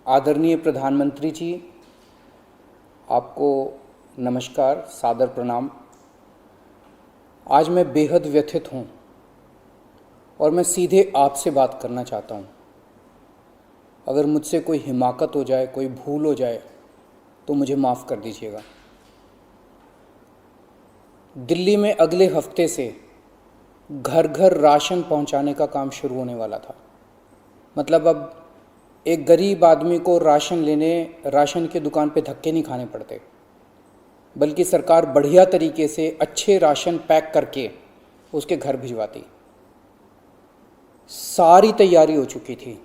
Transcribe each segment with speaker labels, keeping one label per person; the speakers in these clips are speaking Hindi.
Speaker 1: आदरणीय प्रधानमंत्री जी, आपको नमस्कार, सादर प्रणाम। आज मैं बेहद व्यथित हूँ और मैं सीधे आपसे बात करना चाहता हूँ। अगर मुझसे कोई हिमाकत हो जाए, कोई भूल हो जाए तो मुझे माफ़ कर दीजिएगा। दिल्ली में अगले हफ्ते से घर घर राशन पहुँचाने का काम शुरू होने वाला था। मतलब अब एक गरीब आदमी को राशन लेने राशन की दुकान पे धक्के नहीं खाने पड़ते, बल्कि सरकार बढ़िया तरीके से अच्छे राशन पैक करके उसके घर भिजवाती। सारी तैयारी हो चुकी थी,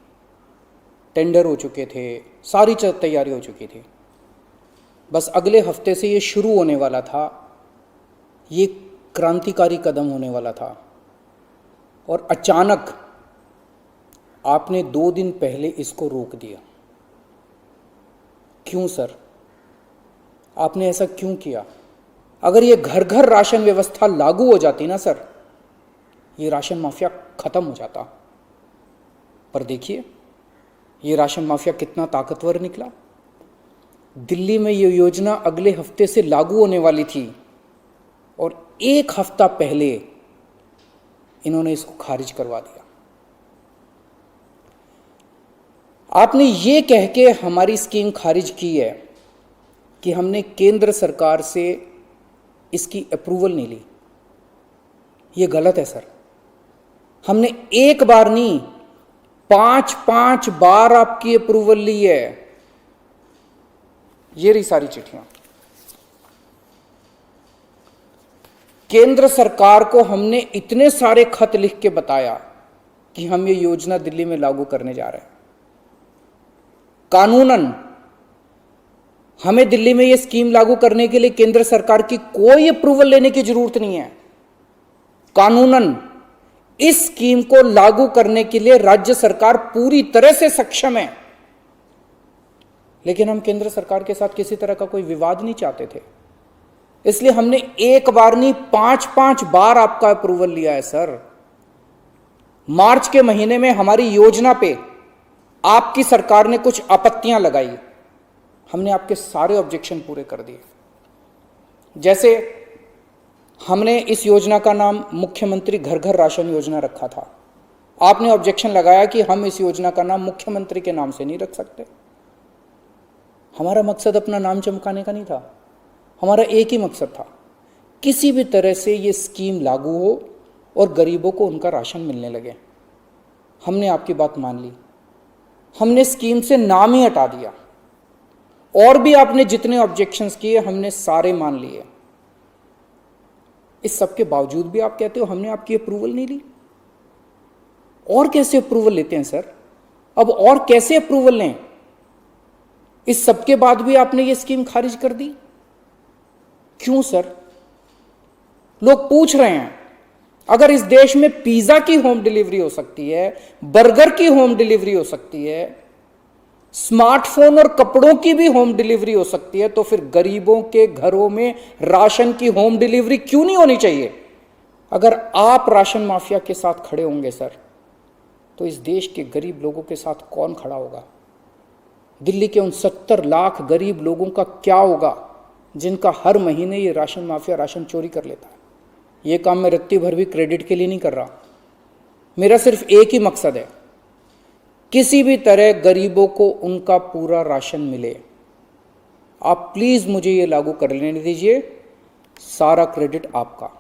Speaker 1: टेंडर हो चुके थे, सारी तैयारी हो चुकी थी। बस अगले हफ्ते से ये शुरू होने वाला था। ये क्रांतिकारी कदम होने वाला था और अचानक आपने 2 दिन पहले इसको रोक दिया। क्यों सर? आपने ऐसा क्यों किया? अगर ये घर घर राशन व्यवस्था लागू हो जाती ना सर, ये राशन माफिया खत्म हो जाता। पर देखिए, ये राशन माफिया कितना ताकतवर निकला। दिल्ली में ये योजना अगले हफ्ते से लागू होने वाली थी और 1 हफ्ता पहले इन्होंने इसको खारिज करवा दिया। आपने ये कह के हमारी स्कीम खारिज की है कि हमने केंद्र सरकार से इसकी अप्रूवल नहीं ली। ये गलत है सर। हमने एक बार नहीं, 5 बार आपकी अप्रूवल ली है। ये रही सारी चिट्ठियां। केंद्र सरकार को हमने इतने सारे खत लिख के बताया कि हम ये योजना दिल्ली में लागू करने जा रहे हैं। कानूनन हमें दिल्ली में यह स्कीम लागू करने के लिए केंद्र सरकार की कोई अप्रूवल लेने की जरूरत नहीं है। कानूनन इस स्कीम को लागू करने के लिए राज्य सरकार पूरी तरह से सक्षम है। लेकिन हम केंद्र सरकार के साथ किसी तरह का कोई विवाद नहीं चाहते थे, इसलिए हमने एक बार नहीं 5 बार आपका अप्रूवल लिया है सर। मार्च के महीने में हमारी योजना पे आपकी सरकार ने कुछ आपत्तियां लगाई, हमने आपके सारे ऑब्जेक्शन पूरे कर दिए। जैसे हमने इस योजना का नाम मुख्यमंत्री घर घर राशन योजना रखा था। आपने ऑब्जेक्शन लगाया कि हम इस योजना का नाम मुख्यमंत्री के नाम से नहीं रख सकते। हमारा मकसद अपना नाम चमकाने का नहीं था, हमारा एक ही मकसद था, किसी भी तरह से ये स्कीम लागू हो और गरीबों को उनका राशन मिलने लगे। हमने आपकी बात मान ली, हमने स्कीम से नाम ही हटा दिया। और भी आपने जितने ऑब्जेक्शंस किए हमने सारे मान लिए। इस सब के बावजूद भी आप कहते हो हमने आपकी अप्रूवल नहीं ली। और कैसे अप्रूवल लेते हैं सर? अब और कैसे अप्रूवल लें? इस सब के बाद भी आपने ये स्कीम खारिज कर दी। क्यों सर? लोग पूछ रहे हैं, अगर इस देश में पिज्जा की होम डिलीवरी हो सकती है, बर्गर की होम डिलीवरी हो सकती है, स्मार्टफोन और कपड़ों की भी होम डिलीवरी हो सकती है, तो फिर गरीबों के घरों में राशन की होम डिलीवरी क्यों नहीं होनी चाहिए? अगर आप राशन माफिया के साथ खड़े होंगे सर, तो इस देश के गरीब लोगों के साथ कौन खड़ा होगा? दिल्ली के उन 70 लाख गरीब लोगों का क्या होगा जिनका हर महीने ये राशन माफिया राशन चोरी कर लेता है? ये काम मैं रत्ती भर भी क्रेडिट के लिए नहीं कर रहा। मेरा सिर्फ एक ही मकसद है, किसी भी तरह गरीबों को उनका पूरा राशन मिले। आप प्लीज मुझे ये लागू कर लेने दीजिए, सारा क्रेडिट आपका।